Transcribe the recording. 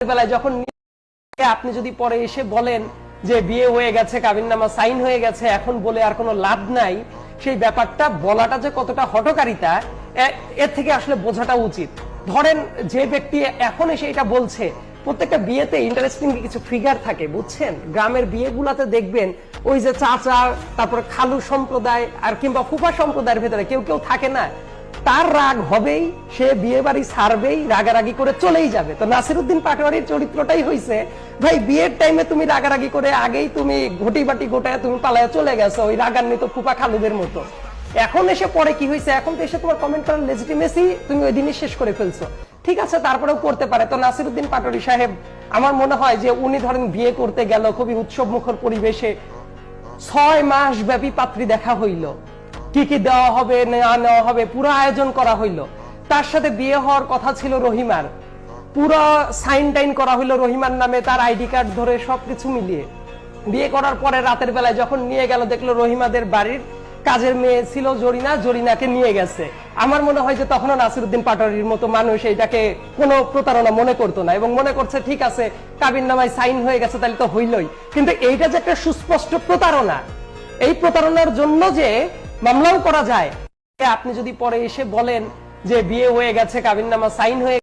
বেলায় যখন আপনি যদি পরে এসে বলেন যে বিয়ে হয়ে গেছে, কাবিননামা সাইন হয়ে গেছে, এখন বলে আর কোনো লাভ নাই, সেই ব্যাপারটা বলাটা যে কতটা হঠকারিতা এর থেকে আসলে বোঝাটা উচিত। ধরেন যে ব্যক্তি এখন এসে এটা বলছে, প্রত্যেকটা বিয়েতে ইন্টারেস্টিং কিছু ফিগার থাকে, বুঝছেন? গ্রামের বিয়েগুলাতে দেখবেন ওই যে চাচা, তারপর খালু সম্প্রদায় আর কিংবা ফুফা সম্প্রদায়ের ভেতরে কেউ কেউ থাকে না, তার রাগ হবেই, সে বিয়ে বাড়ি ছাড়বেই, রাগারাগি করে চলেই যাবে। তো নাসিরউদ্দিন পাটোয়ারির চরিত্রটাই হয়েছে, ভাই বিয়ের টাইমে তুমি রাগারাগি করে আগেই তুমি ঘটি বাটি গোটায় তুমি পালায় চলে গেছো ওই রাগান্বিত ফুফা খালুদের মতো। এখন এসে পরে কি হয়েছে, এখন তো এসে তোমার কমেন্ট করার লেজিটিমেসি তুমি ওই দিনই শেষ করে ফেলছো। ঠিক আছে, তারপরেও করতে পারে। তো নাসিরউদ্দিন পাটোয়ারি সাহেব, আমার মনে হয় যে উনি ধরেন বিয়ে করতে গেল খুবই উৎসব মুখর পরিবেশে, 6 মাস ব্যাপী পাত্রী দেখা হইল, কি কি দেওয়া হবে না নেওয়া হবে পুরো আয়োজন করা হইল। তার সাথে বিয়ে হওয়ার কথা ছিল রহিমার, পুরো সাইন টাইন করা হইলো রহিমার নামে, তার আইডি কার্ড ধরে সবকিছু মিলিয়ে। বিয়ে করার পরে রাতের বেলায় যখন নিয়ে গেল, দেখলো রহিমাদের বাড়ির কাজের মেয়ে ছিল জরিনা, জরিনাকে নিয়ে গেছে। আমার মনে হয় যে তখনও নাসিরউদ্দিন পাটোয়ারির মতো মানুষ এইটাকে কোনো প্রতারণা মনে করতো না, এবং মনে করছে ঠিক আছে কাবিননামায় সাইন হয়ে গেছে তাহলে তো হইলই। কিন্তু এইটা যে একটা সুস্পষ্ট প্রতারণা, এই প্রতারণার জন্য যে মামলাও করা যায়। আপনি যদি পরে এসে বলেন যে বিয়ে হয়ে গেছে, কাবিননামা সাইন হয়ে